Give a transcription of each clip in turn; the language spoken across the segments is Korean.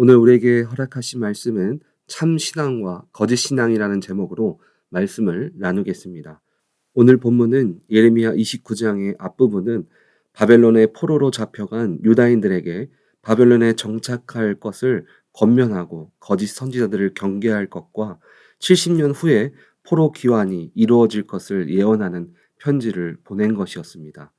오늘 우리에게 허락하신 말씀은 참 신앙과 거짓 신앙이라는 제목으로 말씀을 나누겠습니다. 오늘 본문은 예레미야 29장의 앞부분은 바벨론의 포로로 잡혀간 유다인들에게 바벨론에 정착할 것을 권면하고 거짓 선지자들을 경계할 것과 70년 후에 포로 귀환이 이루어질 것을 예언하는 편지를 보낸 것이었습니다.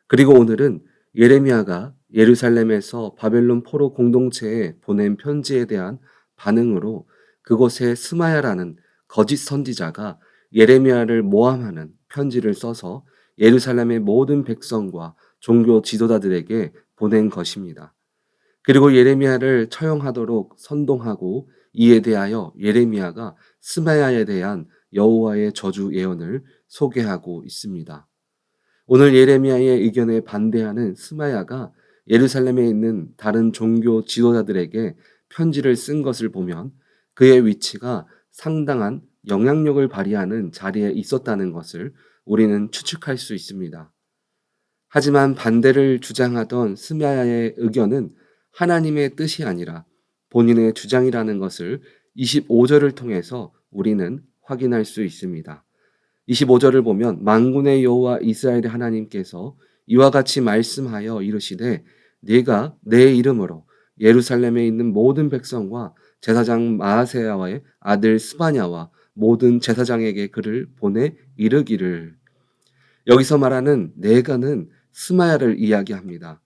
그리고 오늘은 예레미야가 예루살렘에서 바벨론 포로 공동체에 보낸 편지에 대한 반응으로 그곳에 스마야라는 거짓 선지자가 예레미야를 모함하는 편지를 써서 예루살렘의 모든 백성과 종교 지도자들에게 보낸 것입니다. 그리고 예레미야를 처형하도록 선동하고 이에 대하여 예레미야가 스마야에 대한 여호와의 저주 예언을 소개하고 있습니다. 오늘 예레미야의 의견에 반대하는 스마야가 예루살렘에 있는 다른 종교 지도자들에게 편지를 쓴 것을 보면 그의 위치가 상당한 영향력을 발휘하는 자리에 있었다는 것을 우리는 추측할 수 있습니다. 하지만 반대를 주장하던 스마야의 의견은 하나님의 뜻이 아니라 본인의 주장이라는 것을 25절을 통해서 우리는 확인할 수 있습니다. 25절을 보면 만군의 여호와 이스라엘의 하나님께서 이와 같이 말씀하여 이르시되 네가 내 이름으로 예루살렘에 있는 모든 백성과 제사장 마아세야의 아들 스바냐와 모든 제사장에게 글을 보내 이르기를. 여기서 말하는 내가는 스마야를 이야기합니다.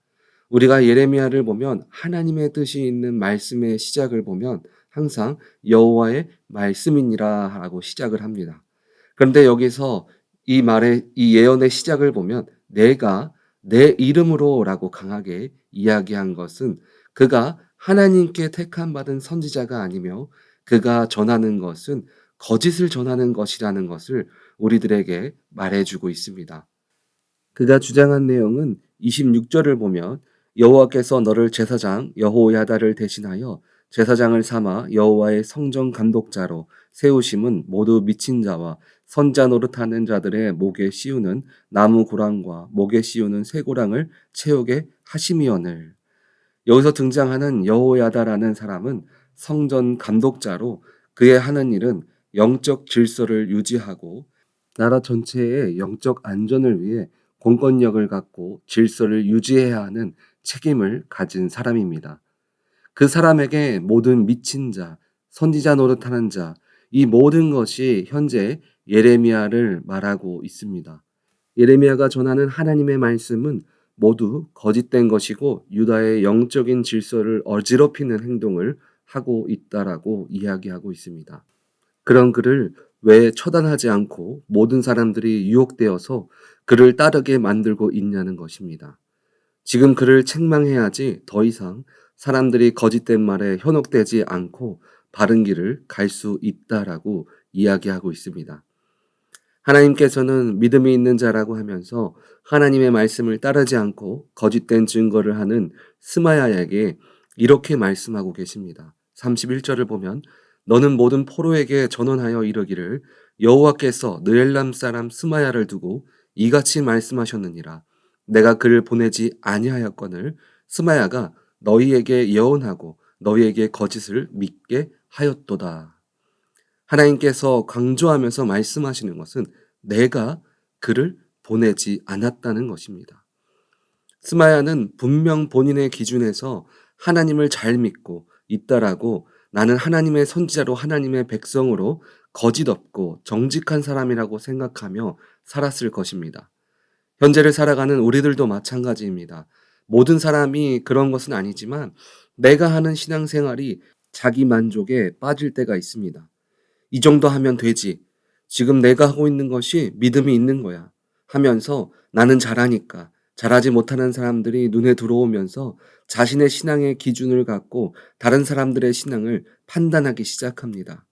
우리가 예레미야를 보면 하나님의 뜻이 있는 말씀의 시작을 보면 항상 여호와의 말씀이니라라고 시작을 합니다. 그런데 여기서 이 예언의 시작을 보면 내가 내 이름으로라고 강하게 이야기한 것은 그가 하나님께 택함 받은 선지자가 아니며 그가 전하는 것은 거짓을 전하는 것이라는 것을 우리들에게 말해주고 있습니다. 그가 주장한 내용은 26절을 보면 여호와께서 너를 제사장 여호야다를 대신하여 제사장을 삼아 여호와의 성전 감독자로 세우심은 모두 미친 자와 선자 노릇하는 자들의 목에 씌우는 나무 고랑과 목에 씌우는 쇠고랑을 채우게 하심이오늘. 여기서 등장하는 여호야다라는 사람은 성전 감독자로 그의 하는 일은 영적 질서를 유지하고 나라 전체의 영적 안전을 위해 공권력을 갖고 질서를 유지해야 하는 책임을 가진 사람입니다. 그 사람에게 모든 미친 자, 선지자 노릇하는 자, 이 모든 것이 현재 예레미야를 말하고 있습니다. 예레미야가 전하는 하나님의 말씀은 모두 거짓된 것이고 유다의 영적인 질서를 어지럽히는 행동을 하고 있다라고 이야기하고 있습니다. 그런 그를 왜 처단하지 않고 모든 사람들이 유혹되어서 그를 따르게 만들고 있냐는 것입니다. 지금 그를 책망해야지 더 이상 사람들이 거짓된 말에 현혹되지 않고 바른 길을 갈 수 있다라고 이야기하고 있습니다. 하나님께서는 믿음이 있는 자라고 하면서 하나님의 말씀을 따르지 않고 거짓된 증거를 하는 스마야에게 이렇게 말씀하고 계십니다. 31절을 보면 너는 모든 포로에게 전언하여 이르기를 여호와께서 느엘람 사람 스마야를 두고 이같이 말씀하셨느니라. 내가 그를 보내지 아니하였거늘 스마야가 너희에게 예언하고 너희에게 거짓을 믿게 하였도다. 하나님께서 강조하면서 말씀하시는 것은 내가 그를 보내지 않았다는 것입니다. 스마야는 분명 본인의 기준에서 하나님을 잘 믿고 있다라고 나는 하나님의 선지자로 하나님의 백성으로 거짓 없고 정직한 사람이라고 생각하며 살았을 것입니다. 현재를 살아가는 우리들도 마찬가지입니다. 모든 사람이 그런 것은 아니지만 내가 하는 신앙생활이 자기 만족에 빠질 때가 있습니다. 이 정도 하면 되지. 지금 내가 하고 있는 것이 믿음이 있는 거야. 하면서 나는 잘하니까 잘하지 못하는 사람들이 눈에 들어오면서 자신의 신앙의 기준을 갖고 다른 사람들의 신앙을 판단하기 시작합니다.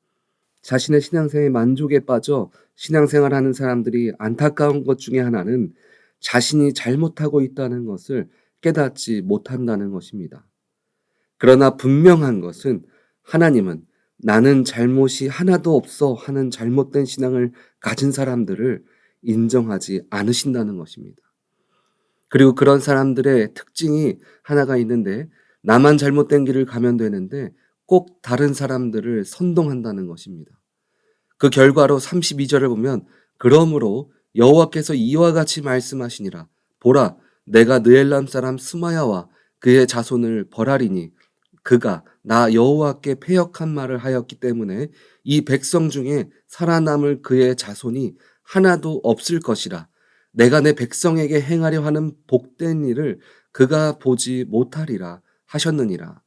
자신의 신앙생활에 만족에 빠져 신앙생활하는 사람들이 안타까운 것 중에 하나는 자신이 잘못하고 있다는 것을 깨닫지 못한다는 것입니다. 그러나 분명한 것은 하나님은 나는 잘못이 하나도 없어 하는 잘못된 신앙을 가진 사람들을 인정하지 않으신다는 것입니다. 그리고 그런 사람들의 특징이 하나가 있는데 나만 잘못된 길을 가면 되는데 꼭 다른 사람들을 선동한다는 것입니다. 그 결과로 32절을 보면 그러므로 여호와께서 이와 같이 말씀하시니라. 보라, 내가 느엘람 사람 스마야와 그의 자손을 벌하리니 그가 나 여호와께 패역한 말을 하였기 때문에 이 백성 중에 살아남을 그의 자손이 하나도 없을 것이라. 내가 내 백성에게 행하려 하는 복된 일을 그가 보지 못하리라 하셨느니라.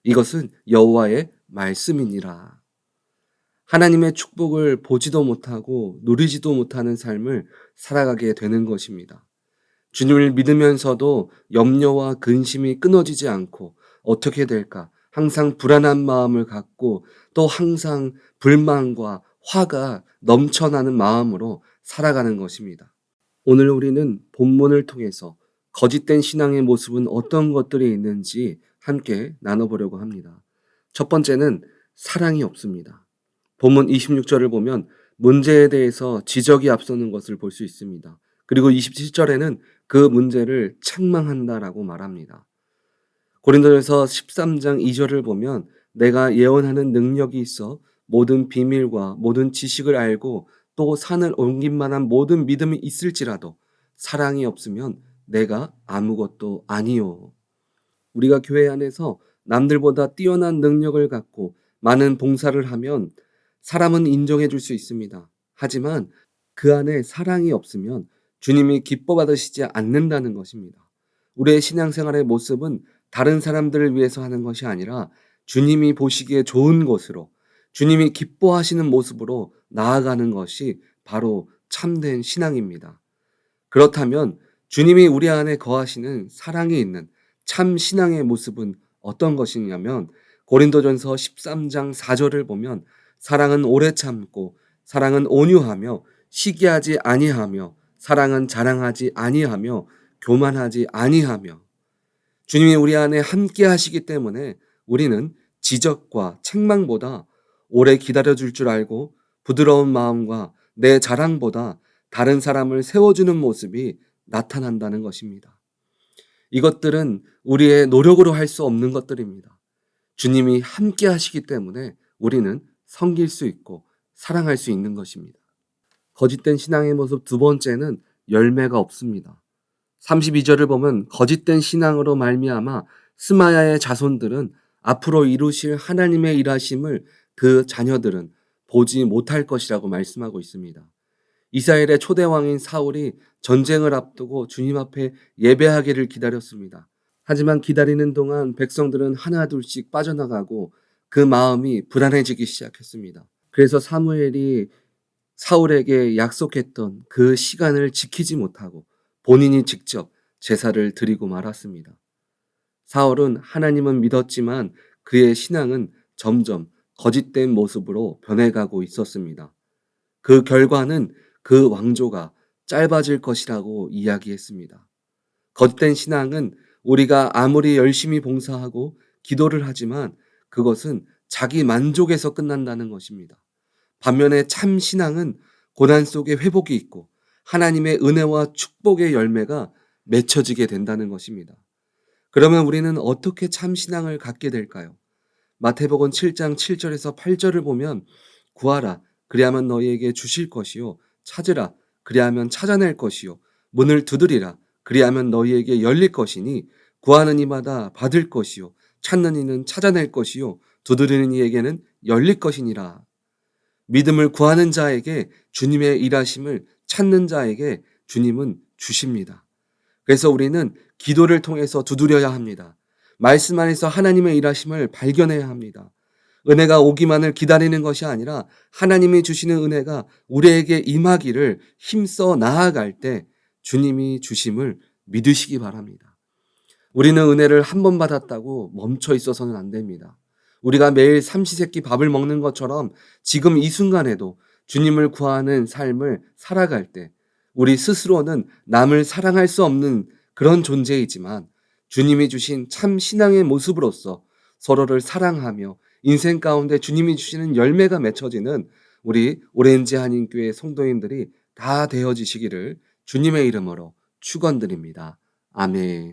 이것은 여호와의 말씀이니라. 하나님의 축복을 보지도 못하고 누리지도 못하는 삶을 살아가게 되는 것입니다. 주님을 믿으면서도 염려와 근심이 끊어지지 않고 어떻게 될까? 항상 불안한 마음을 갖고 또 항상 불만과 화가 넘쳐나는 마음으로 살아가는 것입니다. 오늘 우리는 본문을 통해서 거짓된 신앙의 모습은 어떤 것들이 있는지 함께 나눠보려고 합니다. 첫 번째는 사랑이 없습니다. 본문 26절을 보면 문제에 대해서 지적이 앞서는 것을 볼 수 있습니다. 그리고 27절에는 그 문제를 책망한다라고 말합니다. 고린도전서 13장 2절을 보면 내가 예언하는 능력이 있어 모든 비밀과 모든 지식을 알고 또 산을 옮길 만한 모든 믿음이 있을지라도 사랑이 없으면 내가 아무것도 아니요. 우리가 교회 안에서 남들보다 뛰어난 능력을 갖고 많은 봉사를 하면 사람은 인정해 줄 수 있습니다. 하지만 그 안에 사랑이 없으면 주님이 기뻐 받으시지 않는다는 것입니다. 우리의 신앙생활의 모습은 다른 사람들을 위해서 하는 것이 아니라 주님이 보시기에 좋은 것으로 주님이 기뻐하시는 모습으로 나아가는 것이 바로 참된 신앙입니다. 그렇다면 주님이 우리 안에 거하시는 사랑이 있는 참 신앙의 모습은 어떤 것이냐면 고린도전서 13장 4절을 보면 사랑은 오래 참고 사랑은 온유하며 시기하지 아니하며 사랑은 자랑하지 아니하며 교만하지 아니하며 주님이 우리 안에 함께 하시기 때문에 우리는 지적과 책망보다 오래 기다려줄 줄 알고 부드러운 마음과 내 자랑보다 다른 사람을 세워주는 모습이 나타난다는 것입니다. 이것들은 우리의 노력으로 할 수 없는 것들입니다. 주님이 함께 하시기 때문에 우리는 섬길 수 있고 사랑할 수 있는 것입니다. 거짓된 신앙의 모습 두 번째는 열매가 없습니다. 32절을 보면 거짓된 신앙으로 말미암아 스마야의 자손들은 앞으로 이루실 하나님의 일하심을 그 자녀들은 보지 못할 것이라고 말씀하고 있습니다. 이스라엘의 초대 왕인 사울이 전쟁을 앞두고 주님 앞에 예배하기를 기다렸습니다. 하지만 기다리는 동안 백성들은 하나둘씩 빠져나가고 그 마음이 불안해지기 시작했습니다. 그래서 사무엘이 사울에게 약속했던 그 시간을 지키지 못하고 본인이 직접 제사를 드리고 말았습니다. 사울은 하나님은 믿었지만 그의 신앙은 점점 거짓된 모습으로 변해가고 있었습니다. 그 결과는 그 왕조가 짧아질 것이라고 이야기했습니다. 거짓된 신앙은 우리가 아무리 열심히 봉사하고 기도를 하지만 그것은 자기 만족에서 끝난다는 것입니다. 반면에 참 신앙은 고난 속에 회복이 있고 하나님의 은혜와 축복의 열매가 맺혀지게 된다는 것입니다. 그러면 우리는 어떻게 참 신앙을 갖게 될까요? 마태복음 7장 7절에서 8절을 보면 구하라 그리하면 너희에게 주실 것이요 찾으라 그리하면 찾아낼 것이요 문을 두드리라 그리하면 너희에게 열릴 것이니 구하는 이마다 받을 것이요 찾는 이는 찾아낼 것이요 두드리는 이에게는 열릴 것이니라. 믿음을 구하는 자에게 주님의 일하심을 찾는 자에게 주님은 주십니다. 그래서 우리는 기도를 통해서 두드려야 합니다. 말씀 안에서 하나님의 일하심을 발견해야 합니다. 은혜가 오기만을 기다리는 것이 아니라 하나님이 주시는 은혜가 우리에게 임하기를 힘써 나아갈 때 주님이 주심을 믿으시기 바랍니다. 우리는 은혜를 한 번 받았다고 멈춰 있어서는 안 됩니다. 우리가 매일 삼시세끼 밥을 먹는 것처럼 지금 이 순간에도 주님을 구하는 삶을 살아갈 때 우리 스스로는 남을 사랑할 수 없는 그런 존재이지만 주님이 주신 참 신앙의 모습으로서 서로를 사랑하며 인생 가운데 주님이 주시는 열매가 맺혀지는 우리 오렌지 한인교회 성도님들이 다 되어지시기를 주님의 이름으로 축원드립니다. 아멘.